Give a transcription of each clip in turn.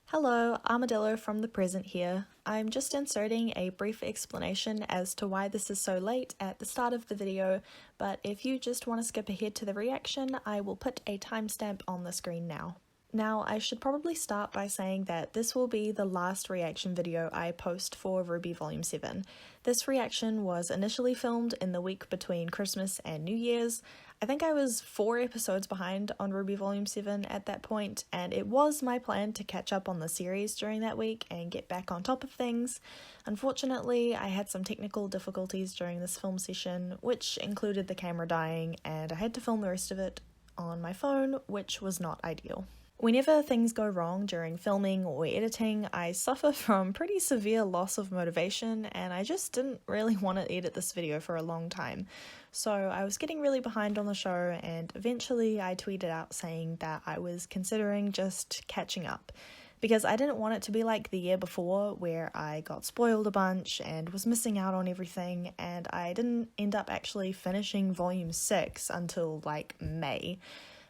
Hello, Armadillo from the present here. I'm just inserting a brief explanation as to why this is so late at the start of the video, but if you just want to skip ahead to the reaction, I will put a timestamp on the screen now. Now, I should probably start by saying that this will be the last reaction video I post for RWBY Volume 7. This reaction was initially filmed in the week between Christmas and New Year's. I think I was 4 episodes behind on RWBY Volume 7 at that point, and it was my plan to catch up on the series during that week and get back on top of things. Unfortunately, I had some technical difficulties during this film session, which included the camera dying, and I had to film the rest of it on my phone, which was not ideal. Whenever things go wrong during filming or editing, I suffer from pretty severe loss of motivation, and I just didn't really want to edit this video for a long time. So I was getting really behind on the show, and eventually I tweeted out saying that I was considering just catching up, because I didn't want it to be like the year before where I got spoiled a bunch and was missing out on everything, and I didn't end up actually finishing Volume 6 until like May.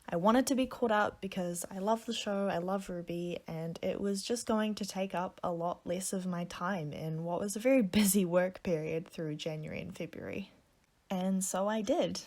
I wanted to be caught up because I love the show, I love RWBY, and it was just going to take up a lot less of my time in what was a very busy work period through January and February. And so I did.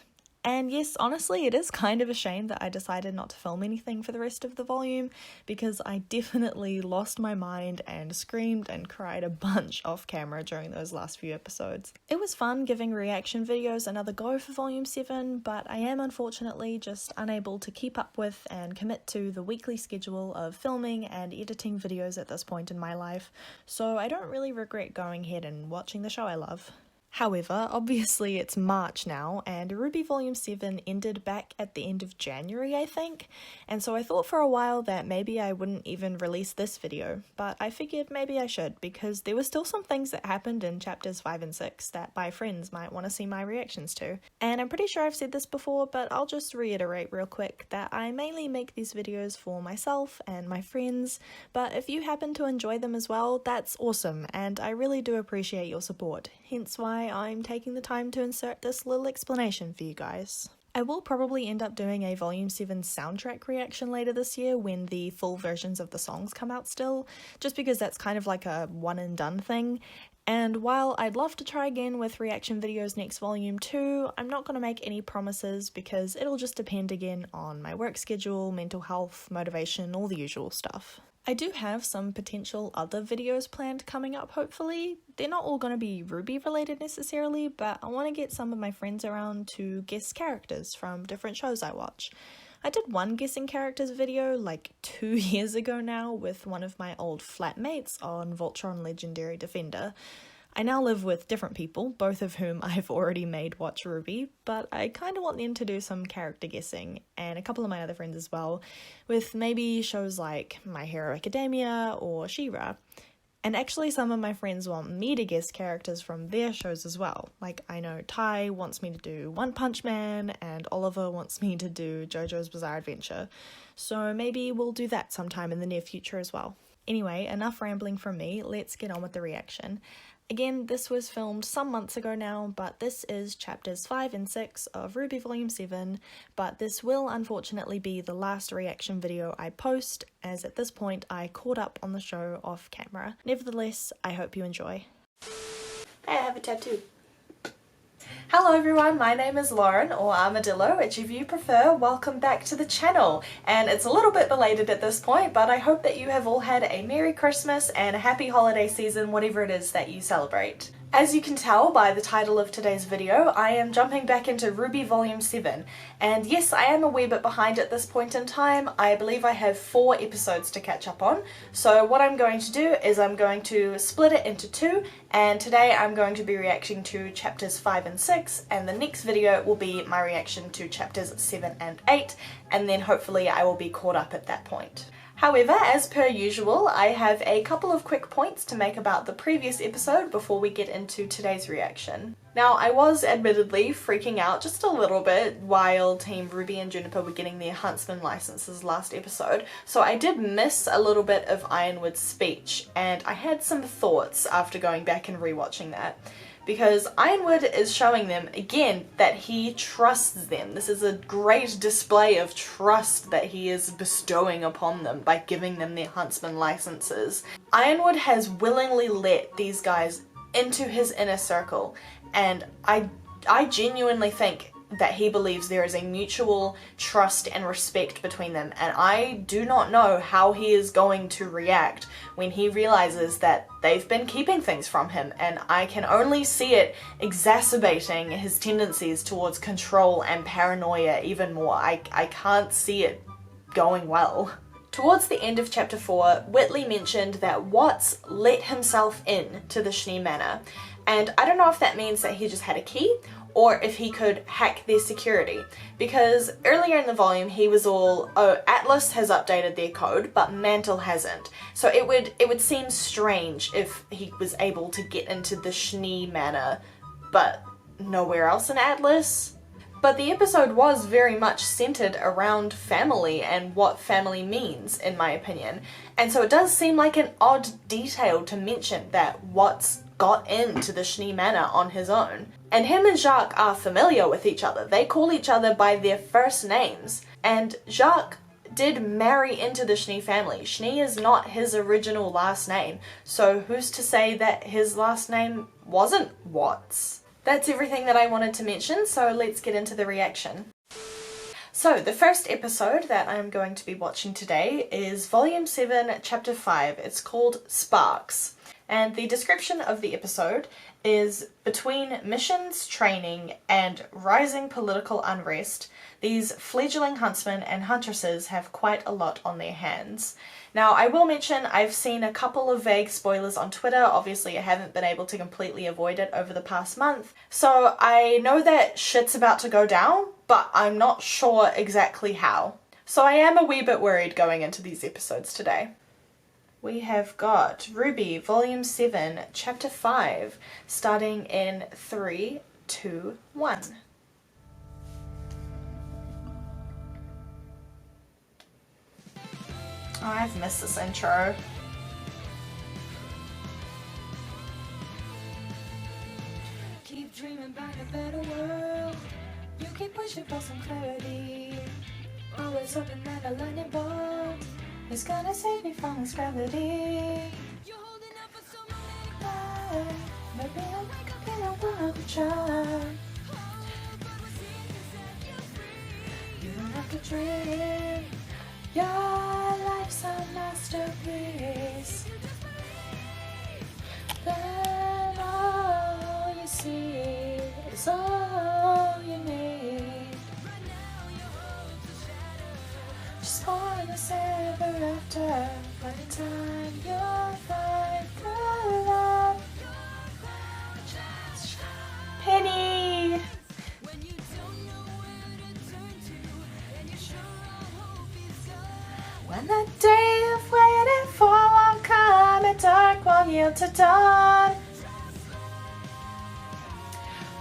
And yes, honestly, it is kind of a shame that I decided not to film anything for the rest of the volume, because I definitely lost my mind and screamed and cried a bunch off camera during those last few episodes. It was fun giving reaction videos another go for Volume 7, but I am unfortunately just unable to keep up with and commit to the weekly schedule of filming and editing videos at this point in my life, so I don't really regret going ahead and watching the show I love. However, obviously it's March now, and RWBY Volume 7 ended back at the end of January, I think, and so I thought for a while that maybe I wouldn't even release this video, but I figured maybe I should, because there were still some things that happened in chapters 5 and 6 that my friends might want to see my reactions to. And I'm pretty sure I've said this before, but I'll just reiterate real quick that I mainly make these videos for myself and my friends, but if you happen to enjoy them as well, that's awesome, and I really do appreciate your support, hence why I'm taking the time to insert this little explanation for you guys. I will probably end up doing a Volume 7 soundtrack reaction later this year when the full versions of the songs come out still, just because that's kind of like a one and done thing. And while I'd love to try again with reaction videos next volume too, I'm not going to make any promises because it'll just depend again on my work schedule, mental health, motivation, all the usual stuff. I do have some potential other videos planned coming up, hopefully. They're not all going to be RWBY related necessarily, but I want to get some of my friends around to guess characters from different shows I watch. I did one guessing characters video like 2 years ago now with one of my old flatmates on Voltron Legendary Defender. I now live with different people, both of whom I've already made watch RWBY, but I kind of want them to do some character guessing, and a couple of my other friends as well, with maybe shows like My Hero Academia or She-Ra. And actually some of my friends want me to guess characters from their shows as well. Like, I know Ty wants me to do One Punch Man, and Oliver wants me to do JoJo's Bizarre Adventure. So maybe we'll do that sometime in the near future as well. Anyway, enough rambling from me, let's get on with the reaction. Again, this was filmed some months ago now, but this is chapters 5 and 6 of RWBY Volume 7, but this will unfortunately be the last reaction video I post, as at this point I caught up on the show off camera. Nevertheless, I hope you enjoy. Hey, I have a tattoo. Hello everyone, my name is Lauren, or Armadillo, whichever you prefer. Welcome back to the channel, and it's a little bit belated at this point, but I hope that you have all had a Merry Christmas and a happy holiday season, whatever it is that you celebrate. As you can tell by the title of today's video, I am jumping back into RWBY Volume 7, and yes, I am a wee bit behind at this point in time. I believe I have 4 episodes to catch up on, so what I'm going to do is I'm going to split it into 2, and today I'm going to be reacting to chapters 5 and 6, and the next video will be my reaction to chapters 7 and 8, and then hopefully I will be caught up at that point. However, as per usual, I have a couple of quick points to make about the previous episode before we get into today's reaction. Now, I was admittedly freaking out just a little bit while Team RWBY and Juniper were getting their Huntsman licenses last episode, so I did miss a little bit of Ironwood's speech, and I had some thoughts after going back and rewatching that. because Ironwood is showing them again that he trusts them. This is a great display of trust that he is bestowing upon them by giving them their huntsman licenses. Ironwood has willingly let these guys into his inner circle, and I genuinely think that he believes there is a mutual trust and respect between them, and I do not know how he is going to react when he realizes that they've been keeping things from him, and I can only see it exacerbating his tendencies towards control and paranoia even more. I can't see it going well. Towards the end of chapter 4, Whitley mentioned that Watts let himself in to the Schnee Manor, and I don't know if that means that he just had a key or if he could hack their security, because earlier in the volume he was all, oh, Atlas has updated their code but Mantle hasn't, so it would seem strange if he was able to get into the Schnee Manor but nowhere else in Atlas. But the episode was very much centered around family and what family means, in my opinion, and so it does seem like an odd detail to mention that Watts got into the Schnee Manor on his own. And him and Jacques are familiar with each other. They call each other by their first names. And Jacques did marry into the Schnee family. Schnee is not his original last name, so who's to say that his last name wasn't Watts? That's everything that I wanted to mention, so let's get into the reaction. So the first episode that I'm going to be watching today is Volume 7, Chapter 5. It's called Sparks. And the description of the episode is, between missions, training, and rising political unrest, these fledgling huntsmen and huntresses have quite a lot on their hands. Now, I will mention I've seen a couple of vague spoilers on Twitter. Obviously, I haven't been able to completely avoid it over the past month. So I know that shit's about to go down, but I'm not sure exactly how. So I am a wee bit worried going into these episodes today. We have got RWBY Volume 7, Chapter 5, starting in 3, 2, 1. Oh, I've missed this intro. Keep dreaming about a better world. You keep pushing for some clarity. Always hoping that a lightning bolt is gonna save me from this gravity. You're holding up for so many. Maybe I'll wake up and I will try. You don't have to dream. Your life's a masterpiece. Then all you see is all you need. Just for this ever after. By the time you'll find the love. Penny! When the day you've waited for won't come, and dark won't yield to dawn.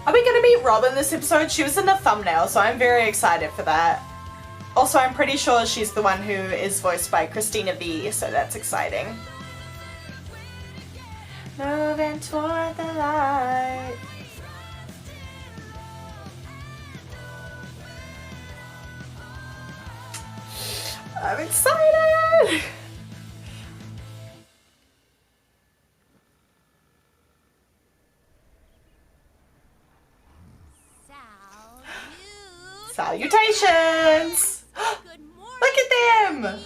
Are we gonna meet Robin this episode? She was in the thumbnail, so I'm very excited for that. Also, I'm pretty sure she's the one who is voiced by Christina V, so that's exciting. Moving toward the light. I'm excited! Salutations! Good morning. Look at them!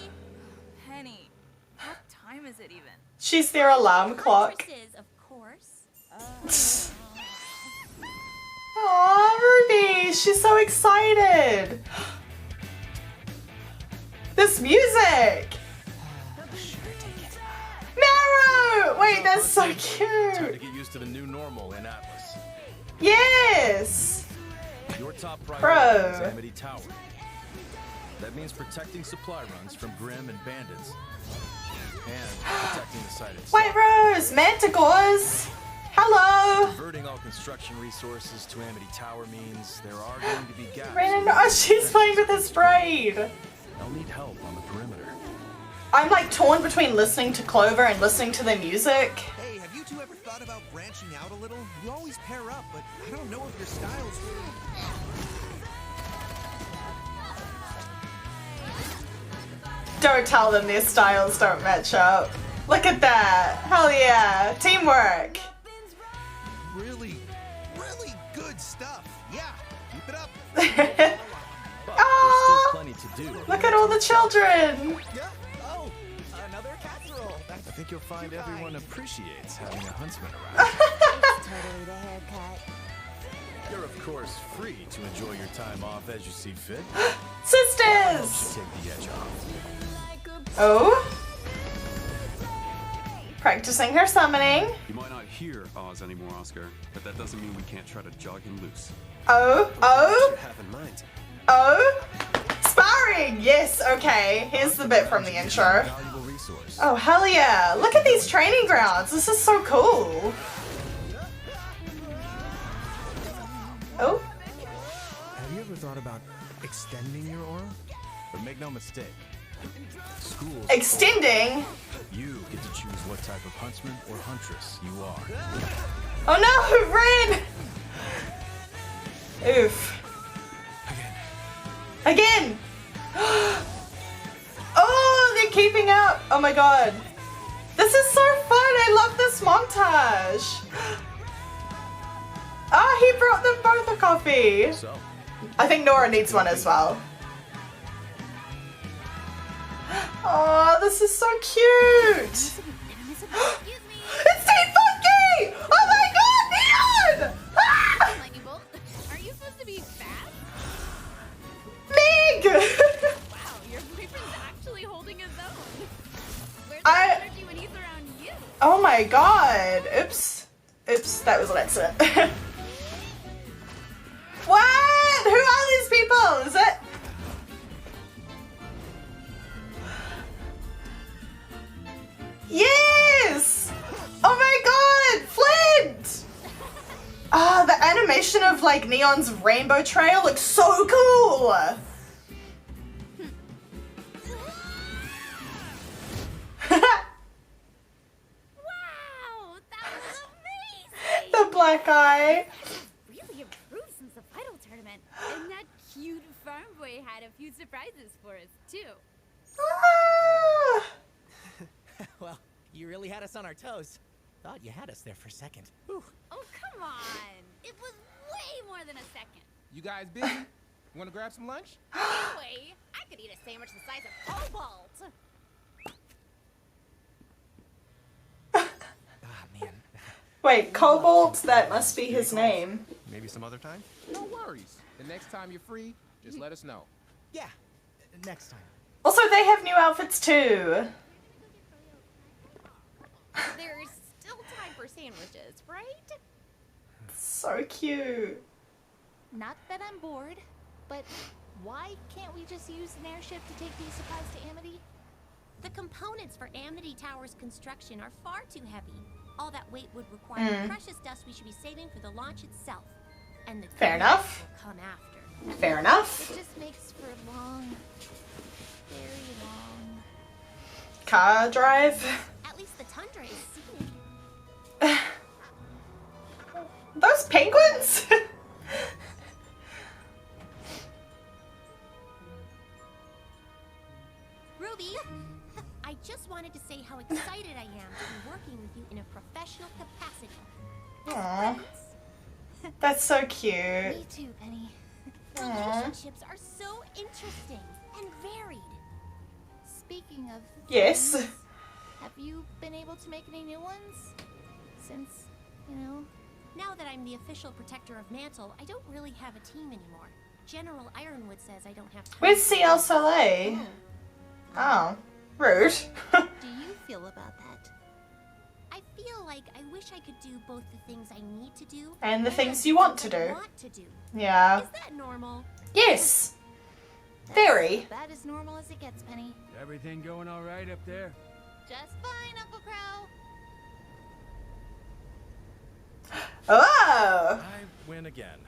Penny, what time is it even? She's their alarm clock. Huntresses, of course. Aw, RWBY! She's so excited! This music! Marrow! Wait, that's so Time to cute! get used to the new normal in Atlas. Yes! Your top Qrow. priority is Amity Tower. That means protecting supply runs from grimm and bandits. And protecting the site itself. White Rose! Manticores! Hello! Diverting all construction resources to Amity Tower means there are going to be gaps. Brandon, oh, she's playing with his braid! They'll need help on the perimeter. I'm like torn between listening to Clover and listening to the music. Hey, have you two ever thought thought about branching out a little? You always pair up, but I don't know if your styles Don't tell them their styles don't match up. Look at that. Hell yeah. Teamwork. really, really good stuff. Yeah, keep it up. But there's Aww. still plenty to do. Look at all the children. Yeah. Oh, another casserole. I think you'll find everyone appreciates having a huntsman around. Totally the haircut. You're of course free to enjoy your time off as you see fit. Sisters. Take the edge off. Oh. Practicing her summoning. You might not hear Oz anymore, Oscar, but that doesn't mean we can't try to jog him loose. Oh. Oh. Have in mind. Oh. Sparring. Yes. Okay. Here's the bit from the intro. Valuable resource. Oh, hell yeah. Look at these training grounds. This is so cool. Oh. Have you ever thought about extending your aura? But make no mistake, schools Extending. you get to choose what type of huntsman or huntress you are. Oh no, Ren! Oof. Again! Oh, they're keeping up! Oh my god. This is so fun! I love this montage! Ah, he brought them both a coffee! So, I think Nora needs one as well. Oh, this is so cute! Excuse me. It's Team Funky! Oh my god, Neon! Ah! Lightning bolt. Are you supposed to be fast? Meg! Wow, your boyfriend's actually holding his own. Where's the energy when he's around you? Oh my god! Oops. Oops, that was an accident. What? Who are these people? Is it? Yes! Oh my god! Flint! Ah, the animation of like Neon's rainbow trail looks so cool! Wow, that was amazing. The black eye. Really improved since the final tournament. And that cute farm boy had a few surprises for us too. Ah! Well, you really had us on our toes. Thought you had us there for a second. Whew. Oh, come on. It was way more than a second. You guys busy? Want to grab some lunch? Anyway, I could eat a sandwich the size of Cobalt. Ah, man. Wait, Cobalt, that must be his name. Maybe some other time? No worries. The next time you're free, just let us know. Yeah, next time. Also, they have new outfits too. There's still time for sandwiches, right? So cute. Not that I'm bored, but why can't we just use an airship to take these supplies to Amity? The components for Amity Tower's construction are far too heavy. All that weight would require precious dust we should be saving for the launch itself. And the Fair enough. will come after. Fair enough. It just makes for long, very long. Car drive. At least the tundra is scenic. Those penguins? Ruby, I just wanted to say how excited I am to be working with you in a professional capacity. Aww. That's so cute. Me too, Penny. Relationships are so interesting and varied. Speaking of Yes. friends, have you been able to make any new ones? Since, you know... Now that I'm the official protector of Mantle, I don't really have a team anymore. General Ironwood says I don't have time. Where's CL Soleil? Oh, rude. Do you feel about that? I feel like I wish I could do both the things I need to do And the things you want to I do. want to do. Yeah. Is that normal? Yes. Very. About as normal as it gets, Penny. Everything going all right up there? Just fine, Uncle Qrow. Oh. I win again.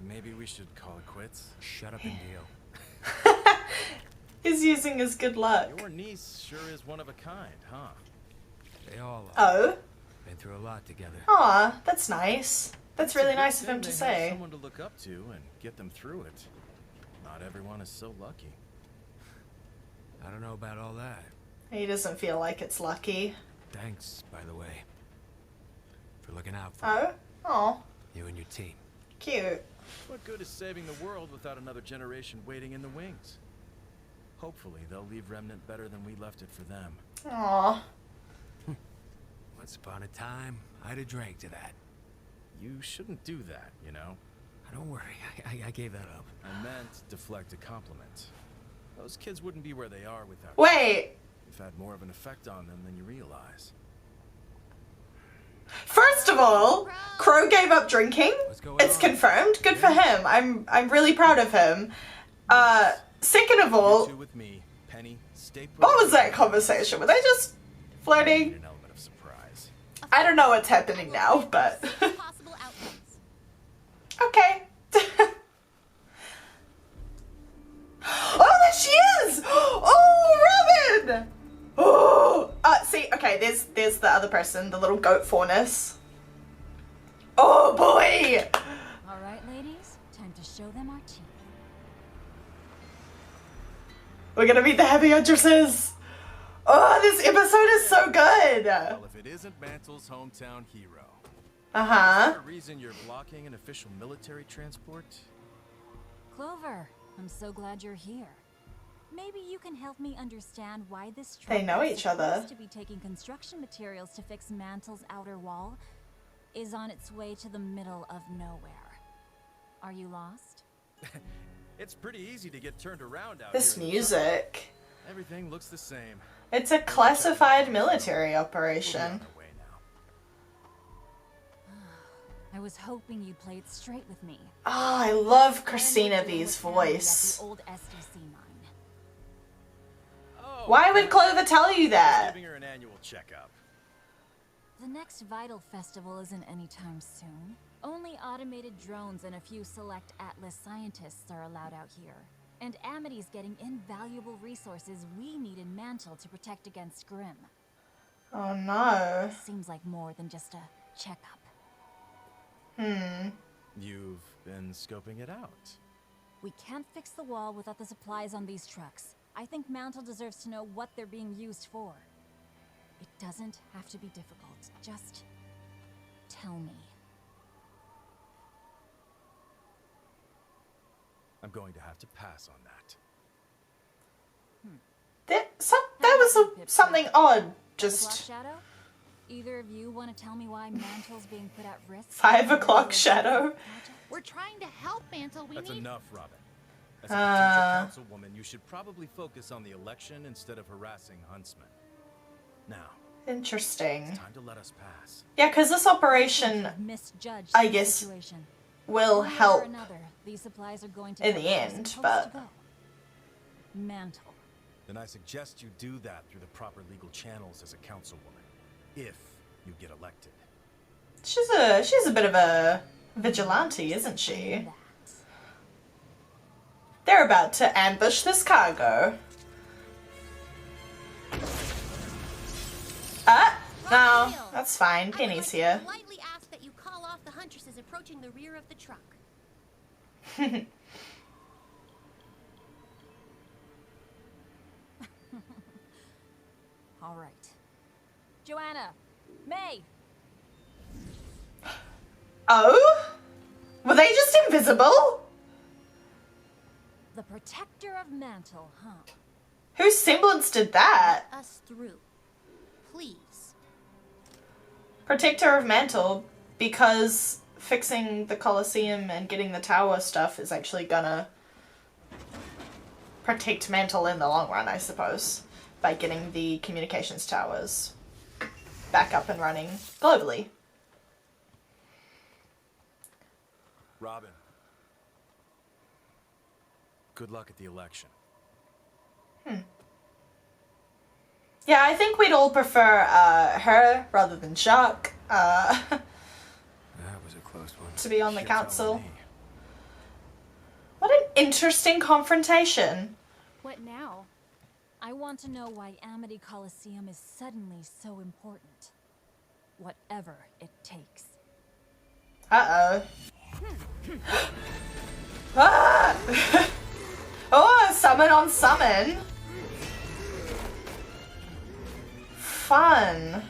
Maybe we should call it quits. Shut up and deal. He's using his good luck. Your niece sure is one of a kind, huh? They all are. Oh. Been through a lot together. Aw, that's nice. That's really It's a good nice of thing him to they have say. Someone to look up to and get them through it. Not everyone is so lucky. I don't know about all that. He doesn't feel like it's lucky. Thanks, by the way, for looking out for Oh? Aw, you and your team. cute. What good is saving the world without another generation waiting in the wings? Hopefully, they'll leave Remnant better than we left it for them. Aw. Once upon a time, I'd have drank to that. You shouldn't do that, you know? Don't worry, I gave that up. I meant deflect a compliment. Those kids wouldn't be where they are without Wait. You've had more of an effect on them than you realize. First of all, Qrow gave up drinking. It's confirmed. Good for him. I'm really proud of him. Second of all, You two with me, Penny. Stay put. what was that conversation? Were they just flirting? An element of surprise. I don't know what's happening now, but Possible outcomes. okay. Oh, there she is! Oh, Robin! Oh, see, okay, there's the other person, the little goat faunus. Oh boy! All right, ladies, time to show them our teeth. We're gonna meet the heavy huntresses. Oh, this episode is so good. Well, if it isn't Mantle's hometown hero. Is Uh-huh. there a reason you're blocking an official military transport? Clover, I'm so glad you're here. Maybe you can help me understand why this truck They know that's each other. supposed to be taking construction materials to fix Mantle's outer wall is on its way to the middle of nowhere. Are you lost? It's pretty easy to get turned around out This here. music. Everything looks the same. It's a classified military We'll be operation. on our way now. I was hoping you'd play it straight with me. Oh, I love Ironwood Christina dealing V's with Amity at voice. the old SDC mine. Oh, Why would Clover tell you just that? giving her an annual checkup. The next Vital Festival isn't anytime soon. Only automated drones and a few select Atlas scientists are allowed out here. And Amity's getting invaluable resources we need in Mantle to protect against Grimm. Oh no. Seems like more than just a checkup. You've been scoping it out. We can't fix the wall without the supplies on these trucks. I think Mantle deserves to know what they're being used for. It doesn't have to be difficult. Just tell me. I'm going to have to pass on that. That was something odd. 5 o'clock Just Shadow? Either of you want to tell me why Mantle's being put at risk? 5 o'clock shadow. We're trying to help Mantle. We That's need. enough, Robin. As a potential councilwoman, you should probably focus on the election instead of harassing Huntsman. Now, Interesting. it's time to let us pass. Yeah, because this operation Misjudged I the guess situation. will One way or help another, these supplies are going to in go the where they're end, supposed but- to go. Mantle. Then I suggest you do that through the proper legal channels as a councilwoman, if you get elected. she's a bit of a vigilante, isn't she? That. They're about to ambush this cargo. No, that's fine. Penny's here. Politely ask that you call off the huntresses approaching the rear of the truck. All right. Joanna. May. Oh? Were they just invisible? The protector of Mantle, huh? Whose semblance did that? Us through. Please. Protector of Mantle, because fixing the Colosseum and getting the tower stuff is actually gonna protect Mantle in the long run, I suppose, by getting the communications towers back up and running globally. Robin, good luck at the election. Yeah, I think we'd all prefer her rather than Jacques That was a close one. to be on the You're telling council. me. What an interesting confrontation. What now? I want to know why Amity Coliseum is suddenly so important. whatever it takes. Uh-oh. Ah! Oh, summon on summon. Fun.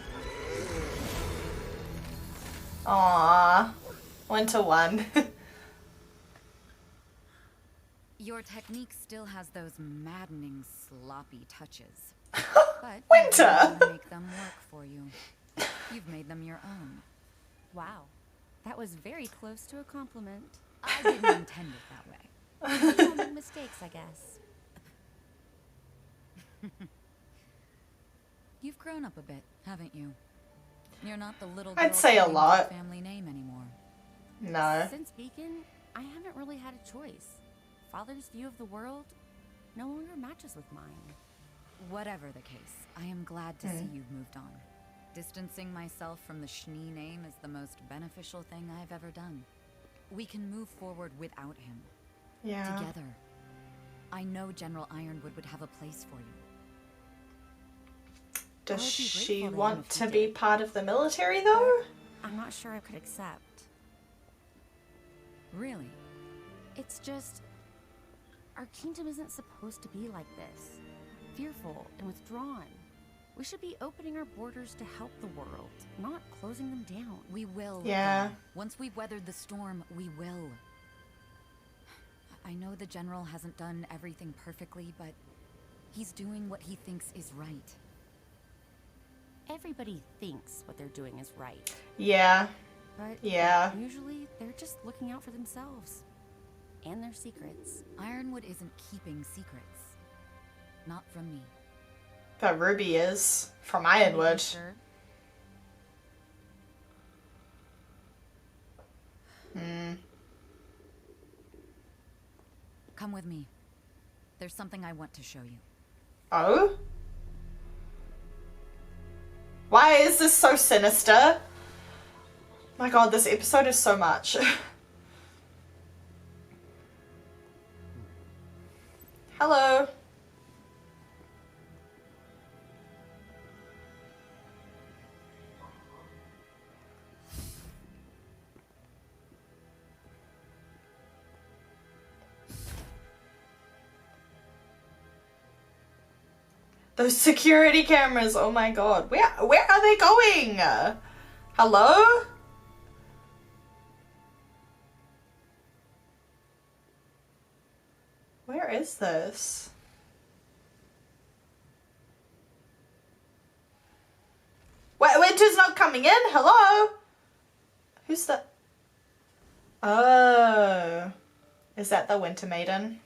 Aww. 1-1. Your technique still has those maddening, sloppy touches. But Winter! you make them work for you. You've made them your own. Wow. That was very close to a compliment. I didn't intend it that way. We all make mistakes, I guess. You've grown up a bit, haven't you? You're not the little I'd girl say a clinging to lot. the family name anymore. No. Since Beacon, I haven't really had a choice. Father's view of the world no longer matches with mine. Whatever the case, I am glad to see you've moved on. Distancing myself from the Schnee name is the most beneficial thing I've ever done. We can move forward without him. Yeah. Together. I know General Ironwood would have a place for you. Does I would be she grateful to him want if he to did. be part of the military though? I'm not sure I could accept. Really? It's just... our kingdom isn't supposed to be like this. Fearful and withdrawn. We should be opening our borders to help the world, not closing them down. We will. Yeah. though. Once we've weathered the storm, we will. I know the General hasn't done everything perfectly, but he's doing what he thinks is right. Everybody thinks what they're doing is right. Yeah. But Yeah. usually they're just looking out for themselves. And their secrets. Ironwood isn't keeping secrets. Not from me. But Ruby is. From Ironwood. Sure. Come with me. There's something I want to show you. Oh? Why is this so sinister? My god, this episode is so much. Hello. Those security cameras, oh my god. Where are they going? Hello? Where is this? Wait, Winter's not coming in? Hello? Who's the... Oh. Is that the Winter Maiden?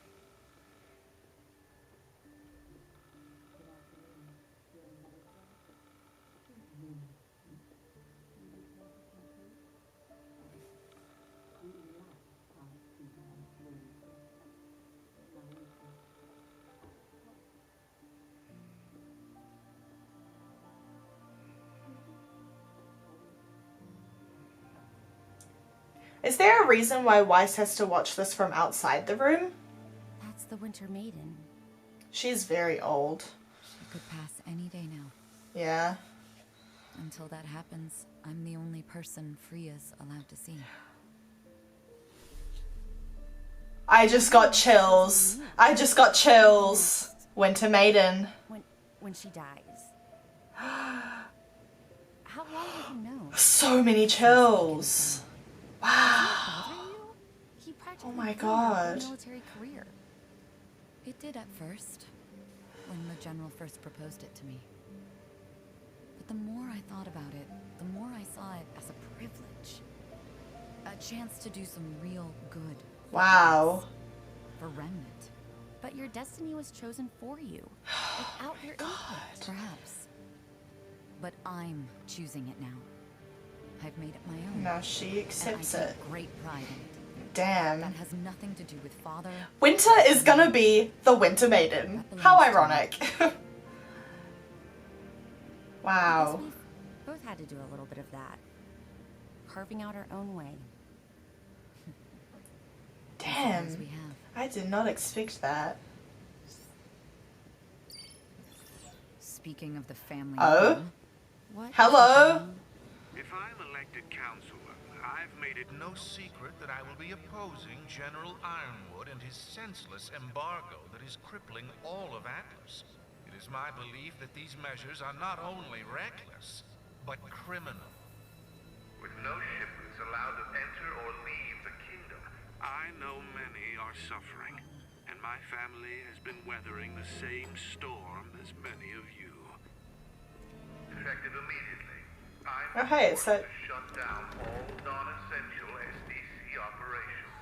Is there a reason why Weiss has to watch this from outside the room? That's the Winter Maiden. She's very old. She could pass any day now. Yeah. Until that happens, I'm the only person Freya's allowed to see. I just got chills. I just got chills. Winter Maiden. When she dies. How long have you known? So many chills. Wow. He practically Oh my killed her for a god. military career. It did at first, when the General first proposed it to me. But the more I thought about it, the more I saw it as a privilege. A chance to do some real good. Wow. For Remnant. But your destiny was chosen for you, without your input. Perhaps. But I'm choosing it now. I've made it my own. Now she accepts and I it. take great pride in it. Damn. That has nothing to do with father. Winter is gonna be the Winter Maiden. How ironic. Wow. We've both had to do a little bit of that. Carving out our own way. Damn. As we have. I did not expect that. Speaking of the family. Oh? home, What? Hello? If I'm elected councilor, I've made it no secret that I will be opposing General Ironwood and his senseless embargo that is crippling all of Atlas. It is my belief that these measures are not only reckless, but criminal. With no shipments allowed to enter or leave the kingdom, I know many are suffering, and my family has been weathering the same storm as many of you. Effective immediately, Okay, so shut down all non-essential SDC operations.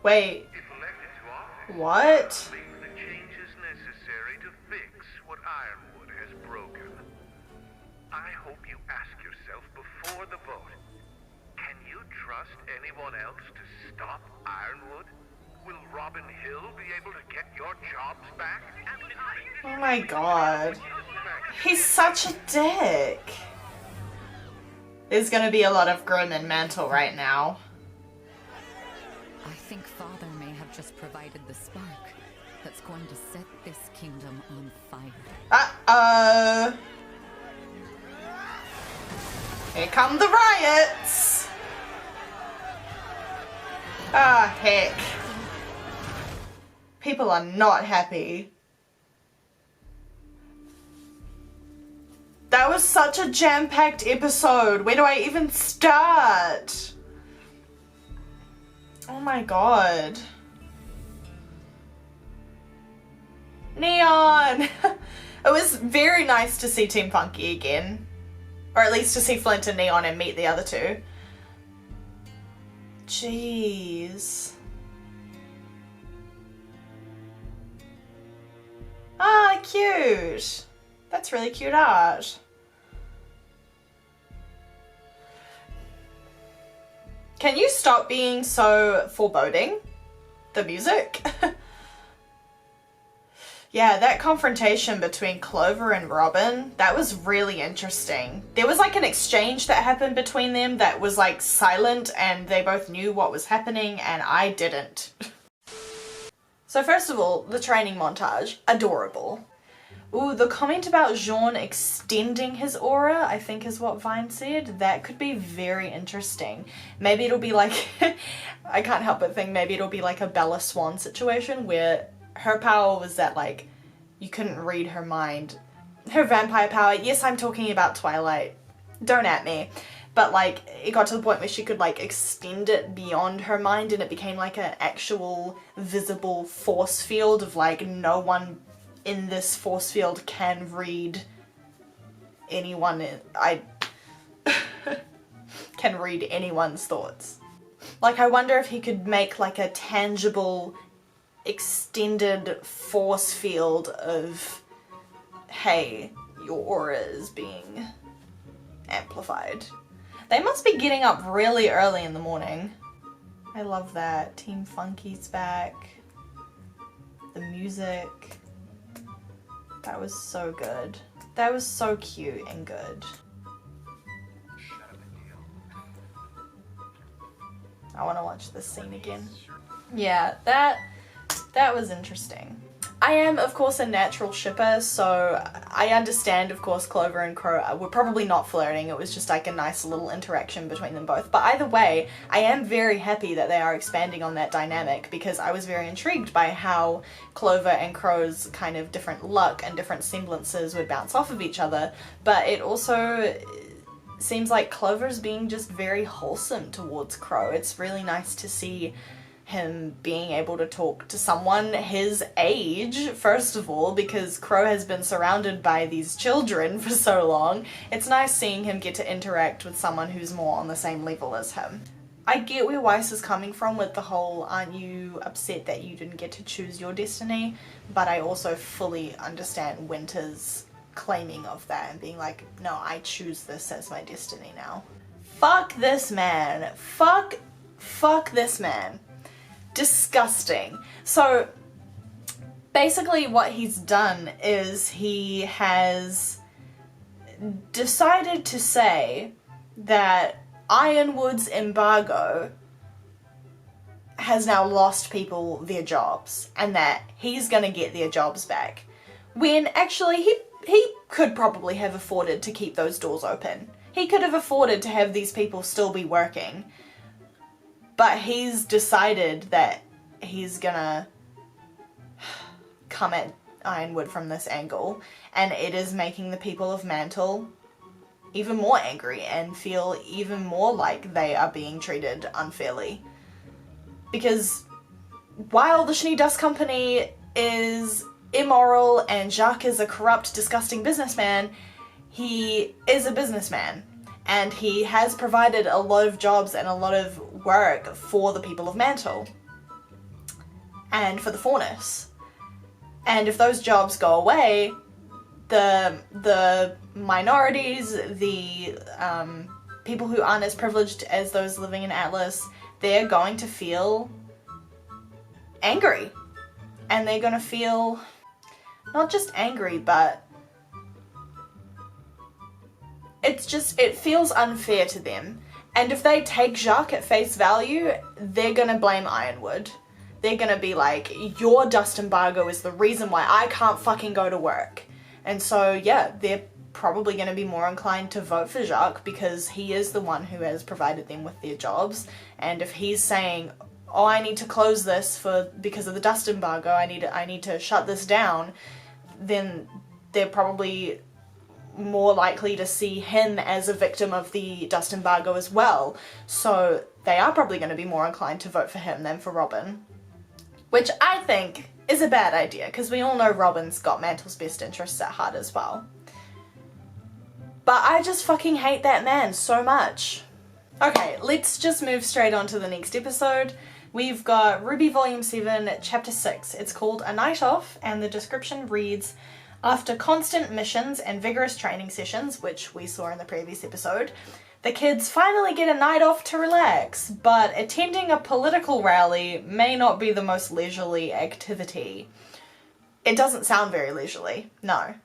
wait, If elected to office, what? make the changes necessary to fix what Ironwood has broken. I hope you ask yourself before the vote, can you trust anyone else to stop Ironwood? Will Robin Hill be able to get your jobs back? Oh my god. He's such a dick. There's gonna be a lot of Grimm and Mantle right now. I think Father may have just provided the spark that's going to set this kingdom on fire. Uh-oh. Here come the riots. Ah, heck. People are not happy. That was such a jam-packed episode. Where do I even start? Oh my god. Neon! It was very nice to see Team Funky again. Or at least to see Flint and Neon and meet the other two. Jeez. Ah, cute. That's really cute art. Can you stop being so foreboding? The music? Yeah, that confrontation between Clover and Robin, that was really interesting. There was like an exchange that happened between them that was like silent and they both knew what was happening and I didn't. So first of all, the training montage, adorable. Ooh, the comment about Jean extending his aura, I think is what Vine said. That could be very interesting. Maybe it'll be like, I can't help but think maybe it'll be like a Bella Swan situation where her power was that like, you couldn't read her mind. Her vampire power, yes, I'm talking about Twilight. Don't at me. But like, it got to the point where she could like extend it beyond her mind and it became like an actual visible force field of like, no one in this force field can read anyone. I can read anyone's thoughts. Like, I wonder if he could make like a tangible extended force field of, hey, your aura is being amplified. They must be getting up really early in the morning. I love that. Team Funky's back. The music. That was so good. That was so cute and good. I want to watch this scene again. Yeah, that was interesting. I am, of course, a natural shipper, so I understand, of course, Clover and Qrow were probably not flirting. It was just like a nice little interaction between them both. But either way, I am very happy that they are expanding on that dynamic because I was very intrigued by how Clover and Qrow's kind of different luck and different semblances would bounce off of each other. But it also seems like Clover's being just very wholesome towards Qrow. It's really nice to see him being able to talk to someone his age, first of all, because Qrow has been surrounded by these children for so long. It's nice seeing him get to interact with someone who's more on the same level as him. I get where Weiss is coming from with the whole, aren't you upset that you didn't get to choose your destiny? But I also fully understand Winter's claiming of that and being like, no, I choose this as my destiny now. Fuck this man. Fuck this man. Disgusting. So basically what he's done is he has decided to say that Ironwood's embargo has now lost people their jobs and that he's gonna get their jobs back, when actually he could probably have afforded to keep those doors open. he could have afforded to have these people still be working. But he's decided that he's gonna come at Ironwood from this angle, and it is making the people of Mantle even more angry and feel even more like they are being treated unfairly. Because while the Schnee Dust Company is immoral and Jacques is a corrupt, disgusting businessman, he is a businessman. And he has provided a lot of jobs and a lot of work for the people of Mantle. And for the Faunus. And if those jobs go away, the minorities, the people who aren't as privileged as those living in Atlas, they're going to feel angry. And they're going to feel not just angry, but it feels unfair to them. And if they take Jacques at face value, they're gonna blame Ironwood. They're gonna be like, your dust embargo is the reason why I can't fucking go to work. And so, yeah, they're probably gonna be more inclined to vote for Jacques because he is the one who has provided them with their jobs. And if he's saying, oh, I need to close this because of the dust embargo, I need to shut this down, then they're probably more likely to see him as a victim of the dust embargo as well. So they are probably going to be more inclined to vote for him than for Robin. Which I think is a bad idea, because we all know Robin's got Mantle's best interests at heart as well. But I just fucking hate that man so much. Okay, let's just move straight on to the next episode. We've got RWBY Volume 7, Chapter 6. It's called A Night Off, and the description reads, after constant missions and vigorous training sessions, which we saw in the previous episode, the kids finally get a night off to relax, but attending a political rally may not be the most leisurely activity. It doesn't sound very leisurely, no.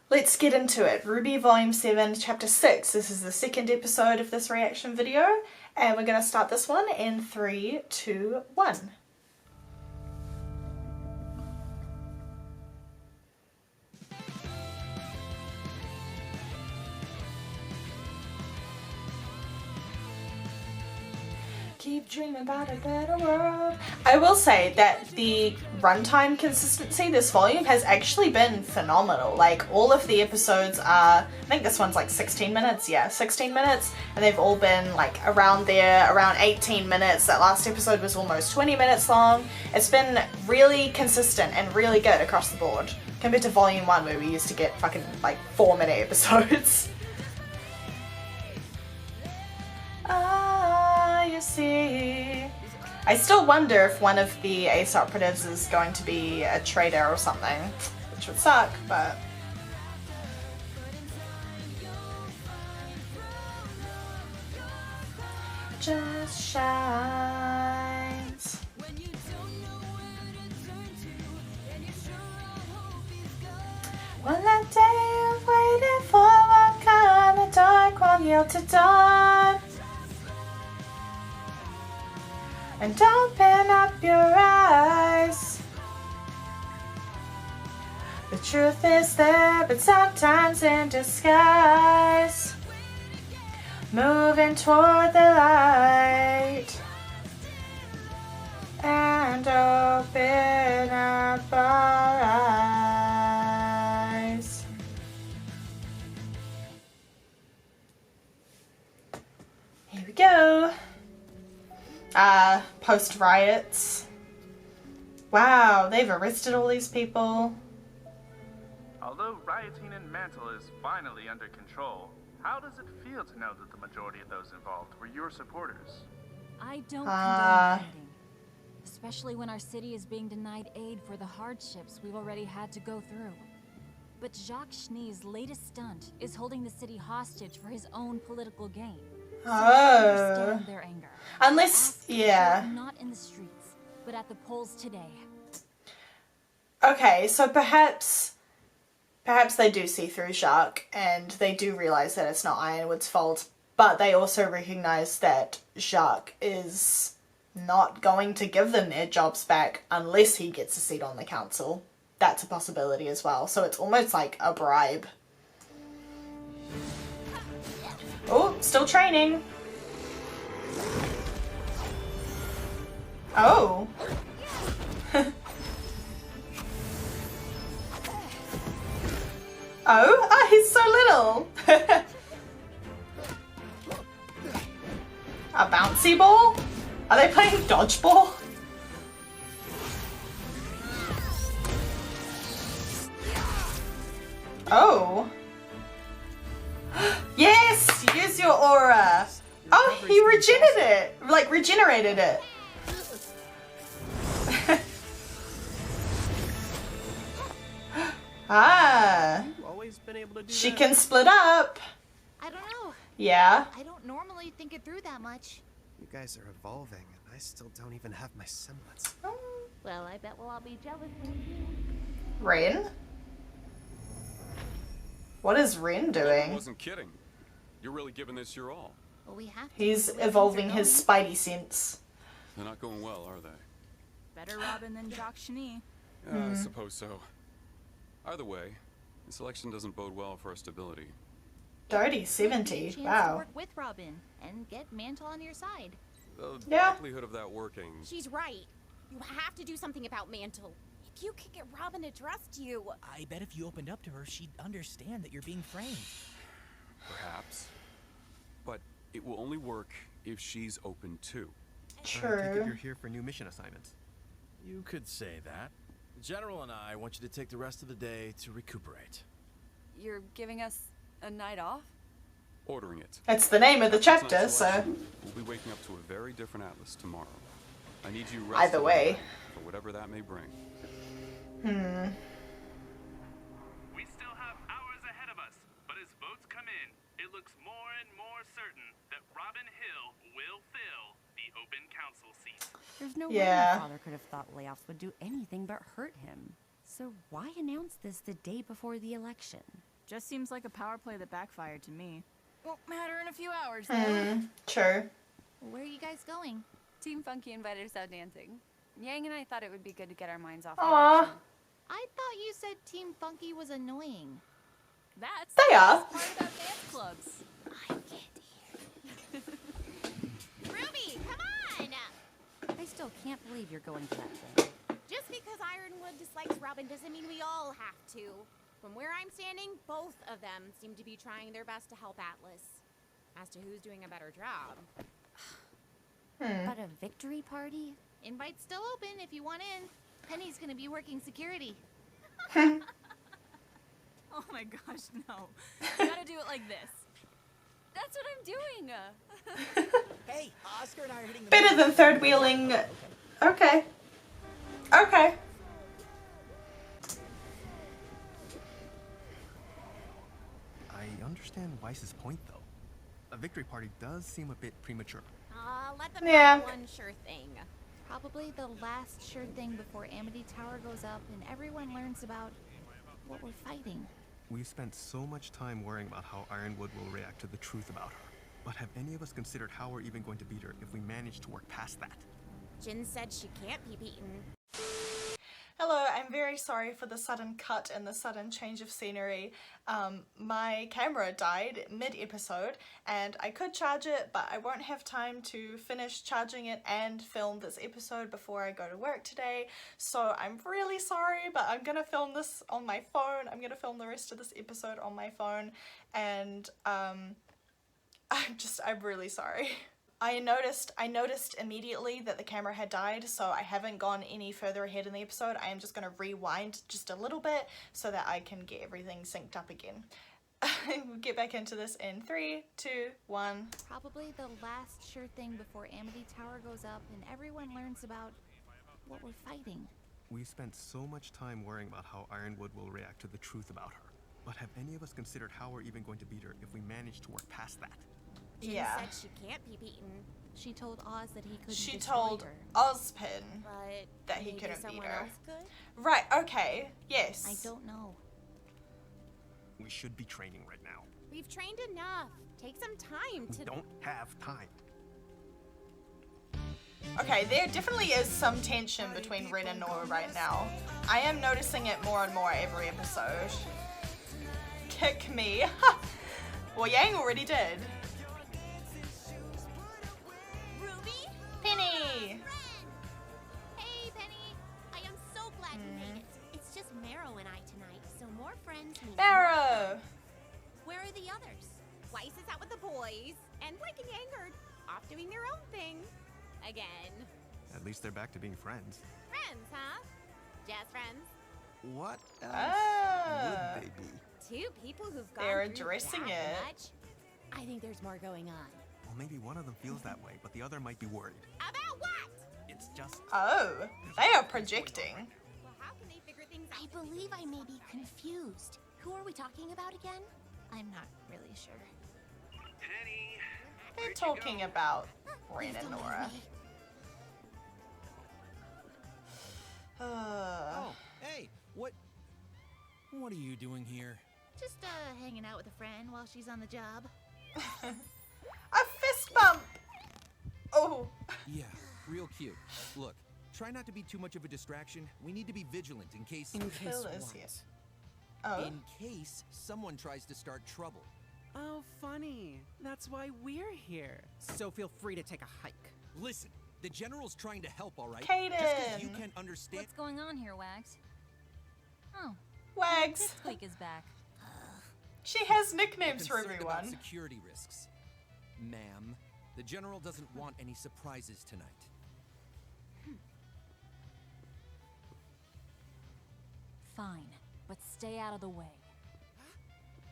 Let's get into it. RWBY Volume 7, Chapter 6. This is the second episode of this reaction video, and we're going to start this one in 3, 2, 1. Keep dreaming about a better world. I will say that the runtime consistency this volume has actually been phenomenal. Like, all of the episodes are, I think this one's like 16 minutes, yeah, 16 minutes, and they've all been like around there, around 18 minutes. That last episode was almost 20 minutes long. It's been really consistent and really good across the board, compared to Volume 1 where we used to get fucking like 4-minute episodes. You see. I still wonder if one of the ace operatives is going to be a traitor or something, which would suck, but... Just shines. One that day of waiting for what kind of dark won't yield to dawn. And open up your eyes. The truth is there, but sometimes in disguise. Moving toward the light. And open up our eyes. Here we go. Post-riots. Wow, they've arrested all these people. Although rioting in Mantle is finally under control, how does it feel to know that the majority of those involved were your supporters? I don't condone rioting, especially when our city is being denied aid for the hardships we've already had to go through. But Jacques Schnee's latest stunt is holding the city hostage for his own political gain. So I understand their anger. Unless, yeah. Not in the streets, but at the polls today. Okay, so perhaps they do see through Jacques and they do realize that it's not Ironwood's fault, but they also recognize that Jacques is not going to give them their jobs back unless he gets a seat on the council. That's a possibility as well. So it's almost like a bribe. Oh, still training. Oh. Oh, he's so little. A bouncy ball? Are they playing dodgeball? Oh. Yes! Use your aura. Oh, he regenerated it. Ah. She can split up. I don't know. Yeah. I don't normally think it through that much. You guys are evolving, and I still don't even have my semblance. Well, I bet we'll all be jealous when you do. Ren? What is Ren doing? I wasn't kidding. You're really giving this your all. Well, we have to. He's evolving his spidey sense. They're not going well, are they? Better Robin than Jacques Schnee. Yeah, I suppose so. Either way, this election doesn't bode well for our stability. Dirty 70. To Wow. work with Robin and get Mantle on your side. The Yeah. likelihood of that working. She's right. You have to do something about Mantle. If you can get Robin to trust you. I bet if you opened up to her, she'd understand that you're being framed. Perhaps. But it will only work if she's open too. I take it True. you're here for new mission assignments. You could say that. The General and I want you to take the rest of the day to recuperate. You're giving us a night off? Ordering it. It's the name of the chapter, Tonight's so election, we'll be waking up to a very different Atlas tomorrow. I need you rested either way. for whatever that may bring. We still have hours ahead of us, but as votes come in, it looks more and more certain that Robin Hill will fill the open council seat. There's no Yeah. way my father could have thought layoffs would do anything but hurt him. So why announce this the day before the election? Just seems like a power play that backfired to me. Won't matter in a few hours, though. True. Where are you guys going? Team Funky invited us out dancing. Yang and I thought it would be good to get our minds off the Aw. election. I thought you said Team Funky was annoying. That's They are. the best part about dance clubs. I get it. Ruby, come on! I still can't believe you're going to that thing. Just because Ironwood dislikes Robin doesn't mean we all have to. From where I'm standing, both of them seem to be trying their best to help Atlas. As to who's doing a better job. But a victory party? Invite's still open if you want in. Penny's gonna be working security. Oh my gosh, no. You gotta do it like this. That's what I'm doing. Hey, Oscar and I are hitting the Better than third wheeling. Okay. Okay. I understand Weiss's point, though. A victory party does seem a bit premature. Let them Yeah. have one sure thing. Probably the last sure thing before Amity Tower goes up and everyone learns about what we're fighting. We've spent so much time worrying about how Ironwood will react to the truth about her. But have any of us considered how we're even going to beat her if we manage to work past that? Jin said she can't be beaten. Hello, I'm very sorry for the sudden cut and the sudden change of scenery. My camera died mid-episode and I could charge it, but I won't have time to finish charging it and film this episode before I go to work today. So I'm really sorry, but I'm gonna film this on my phone. I'm gonna film the rest of this episode on my phone, and I'm really sorry. I noticed immediately that the camera had died, so I haven't gone any further ahead in the episode. I am just going to rewind just a little bit so that I can get everything synced up again. We'll get back into this in 3, 2, 1. Probably the last sure thing before Amity Tower goes up and everyone learns about what we're fighting. We've spent so much time worrying about how Ironwood will react to the truth about her. But have any of us considered how we're even going to beat her if we manage to work past that? Jin said she can't be beaten. She told Oz that he couldn't She destroy told her. Ozpin But that he maybe couldn't beat someone her. else could? Right, okay, yes. I don't know. We should be training right now. We've trained enough. Take some time We to... don't have time. Okay, there definitely is some tension between Ren and Nora right now. I am noticing it more and more every episode. Kick me. Well, Yang already did. boys, and blinking angered, off doing their own thing. Again. At least they're back to being friends. Friends, huh? Just friends. What else would they be? Two people who've gone They're through addressing that it. much. I think there's more going on. Well, maybe one of them feels that way, but the other might be worried. About what? It's just... Oh, they are projecting. Well, how can they figure things out? I believe I may be confused. Who are we talking about again? I'm not really sure. Penny, They're talking about Ren Please and don't leave Nora. me. Oh, hey, what are you doing here? Just hanging out with a friend while she's on the job. A fist bump! Oh. Yeah, real cute. Look, try not to be too much of a distraction. We need to be vigilant in case... Phil is here. Oh. In case someone tries to start trouble. Oh, funny. That's why we're here. So feel free to take a hike. Listen, the General's trying to help, all right? Kaden. Just 'cause you can't understand... What's going on here, Wags? Oh. Wags. Pipsqueak is back. She has nicknames for Concerned about everyone. security risks. Ma'am, the General doesn't want any surprises tonight. Fine, but stay out of the way.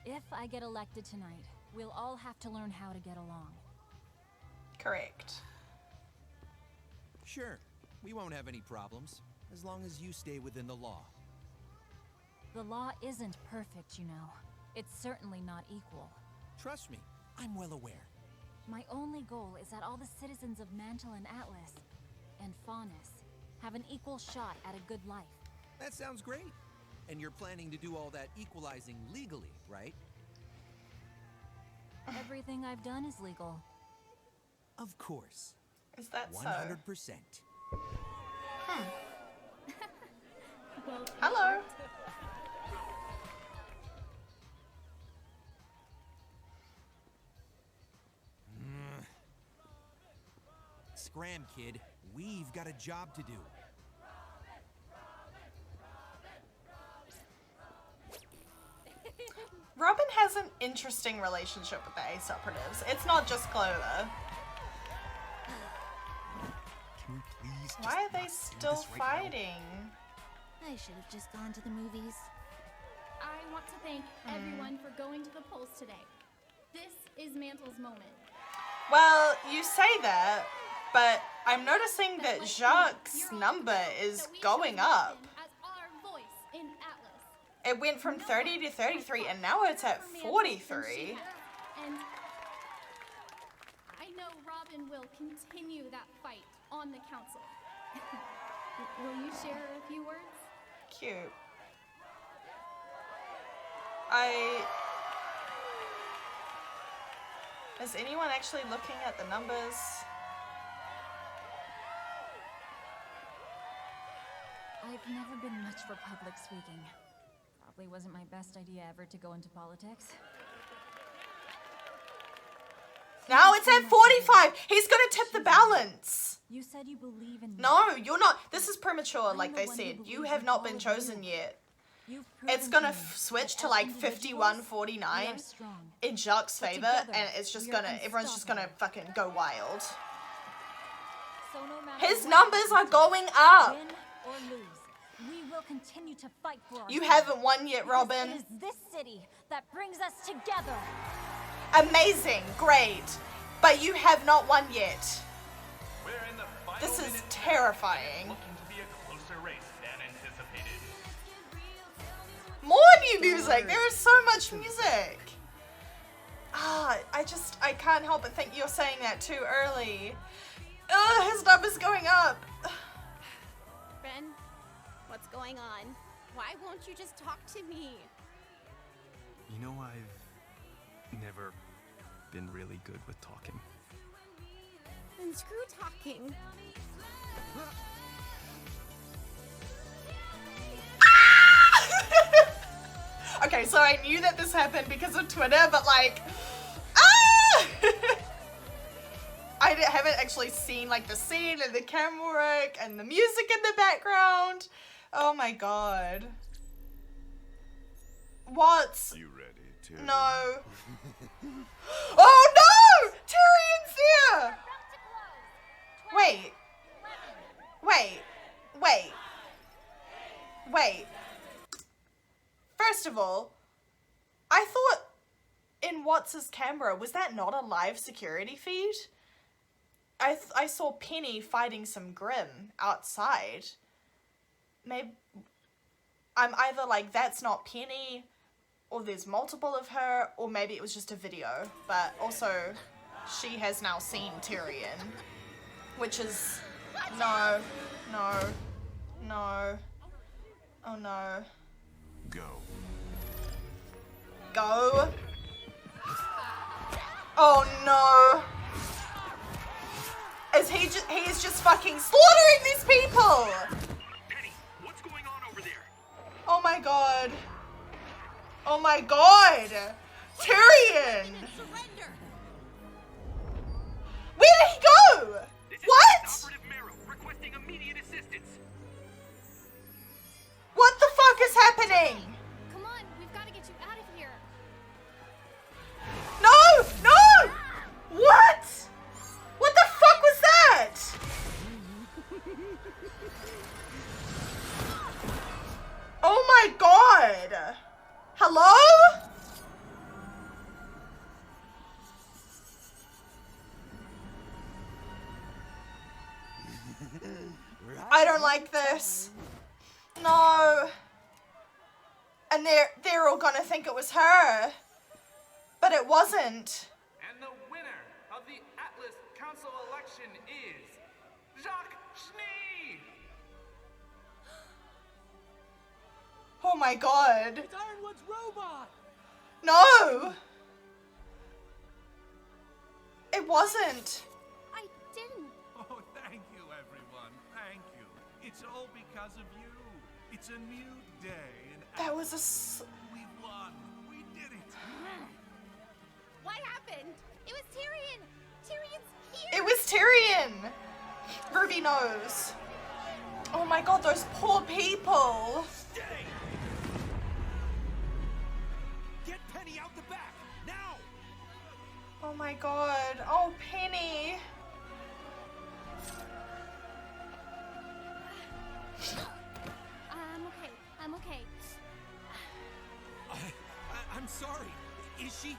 If I get elected tonight, we'll all have to learn how to get along. Correct. Sure, we won't have any problems, as long as you stay within the law. The law isn't perfect, you know. It's certainly not equal. Trust me, I'm well aware. My only goal is that all the citizens of Mantle and Atlas, and Faunus, have an equal shot at a good life. That sounds great. And you're planning to do all that equalizing legally, right? Everything I've done is legal. Of course. Is that 100%. so? Hello. Scram, kid. We've got a job to do. Robin has an interesting relationship with the Ace operatives. It's not just Clover. Can we please just Why are they not do still this right now? fighting? I should have just gone to the movies. I want to thank everyone for going to the polls today. This is Mantle's moment. Well, you say that, but I'm noticing that Jacques' number is going up. As our voice in Atlas. It went from 30 to 33, and now it's at 43. And I know Robin will continue that fight on the council. Will you share a few words? Cute. Is anyone actually looking at the numbers? I've never been much for public speaking. Probably wasn't my best idea ever to go into politics. Now it's at 45! He's gonna tip the balance! You said you believe in me. No, you're not. This is premature, like they said. You have not been chosen yet. It's gonna switch to like 51-49 in Jacques' favor, and it's just gonna, everyone's just gonna fucking go wild. His numbers are going up! Win or lose, we will continue to fight for You ourselves. haven't won yet, Robin. It is this city that brings us together. Amazing, great. But you have not won yet. We're in the final This is minutes. terrifying. Looking to be a closer race than anticipated. More new music! There is so much music! Ah, I can't help but think you're saying that too early. Ugh, his number's going up. Friend, what's going on? Why won't you just talk to me? You know, I've never been really good with talking. Then screw talking. Okay, so I knew that this happened because of Twitter, but like, ah! I haven't actually seen like the scene and the camera work and the music in the background. Oh my god. What? You ready to? No. Oh no! Tyrion's there! Wait. Wait. Wait. Wait. First of all, I thought in Watts' camera, was that not a live security feed? I saw Penny fighting some Grimm outside. Maybe I'm either like, that's not Penny, or there's multiple of her, or maybe it was just a video. But also, she has now seen Tyrion, which is no. Oh no. Go. Oh no. He is just fucking slaughtering these people! Penny, what's going on over there? Oh my god. Oh my god! Tyrion! Where did he go? What? Operative Marrow requesting immediate assistance. What the fuck is happening? Come on, we've got to get you out of here. No! No! What? What the fuck was that? Oh my god! Hello? I don't like this. No. And they're all gonna think it was her. But it wasn't. And the winner of the Atlas Council election is Jacques Schnee. Oh my god. It's Ironwood's robot. No. It wasn't. I didn't. Oh, thank you, everyone. Thank you. It's all because of you. It's a new day, and That was we won. We did it. What happened? It was Tyrion. Tyrion's here. It was Tyrion. Ruby knows. Oh my god, those poor people. Stay! Get Penny out the back, now! Oh my god. Oh, Penny. I'm okay. I'm sorry. Is she?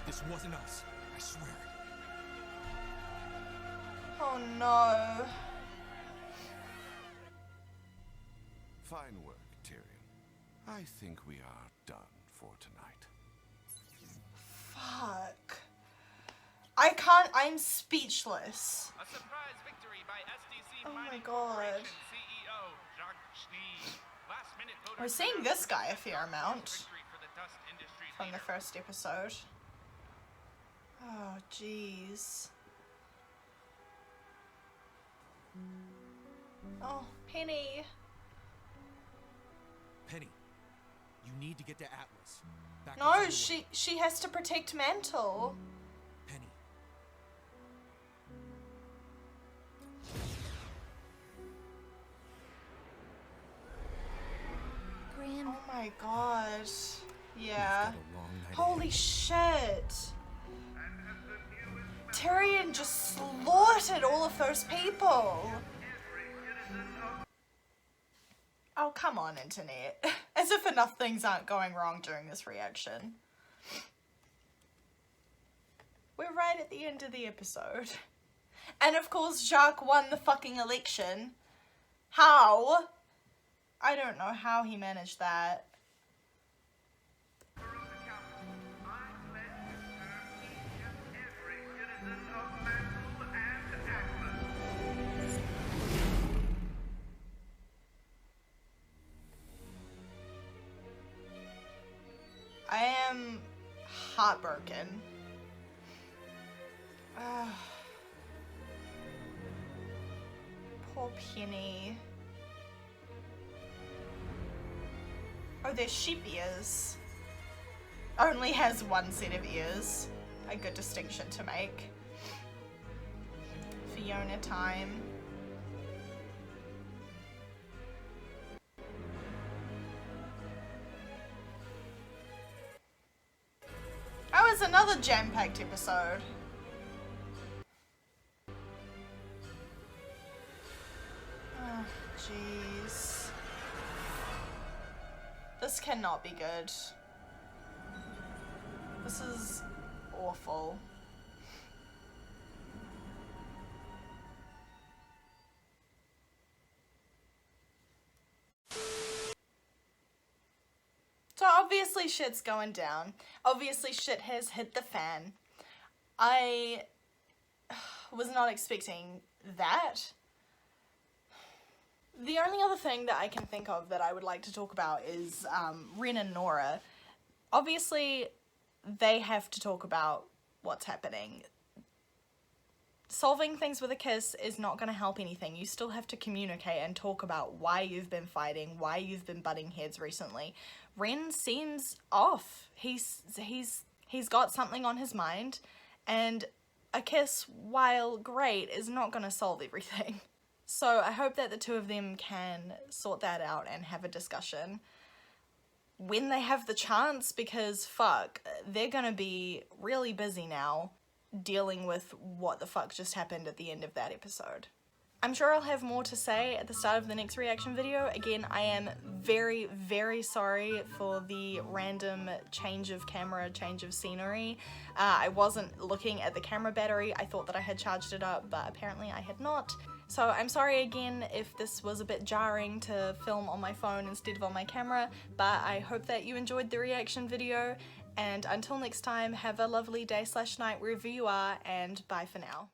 This wasn't us, I swear. Oh no. Fine work, Tyrion. I think we are done for tonight. Fuck. I can't, I'm speechless. A surprise victory by SDC Oh my Mining god. Corporation CEO Jacques Schnee. Last minute voter We're seeing this guy a fair amount victory for the dust industry from the first episode. Oh, jeez. Oh, Penny. Penny, you need to get to Atlas. Back No, up she has to protect Mantle. Penny. Grimm. Oh my god. Yeah. We've got a long night Holy shit. Tyrion just slaughtered all of those people. Oh, come on, internet. As if enough things aren't going wrong during this reaction. We're right at the end of the episode. And of course, Jacques won the fucking election. How? I don't know how he managed that. I am heartbroken. Poor Penny. Oh, there's sheep ears. Only has one set of ears. A good distinction to make. Fiona time. is another jam-packed episode. Oh, jeez. This cannot be good. This is awful. So obviously shit's going down. Obviously shit has hit the fan. I was not expecting that. The only other thing that I can think of that I would like to talk about is Ren and Nora. Obviously, they have to talk about what's happening. Solving things with a kiss is not going to help anything. You still have to communicate and talk about why you've been fighting, why you've been butting heads recently. Ren seems off. He's got something on his mind, and a kiss, while great, is not going to solve everything. So I hope that the two of them can sort that out and have a discussion when they have the chance, because fuck, they're gonna be really busy now dealing with what the fuck just happened at the end of that episode. I'm sure I'll have more to say at the start of the next reaction video. Again, I am very, very sorry for the random change of camera, change of scenery. I wasn't looking at the camera battery. I thought that I had charged it up, but apparently I had not. So I'm sorry again if this was a bit jarring to film on my phone instead of on my camera, but I hope that you enjoyed the reaction video, and until next time, have a lovely day/night wherever you are, and bye for now.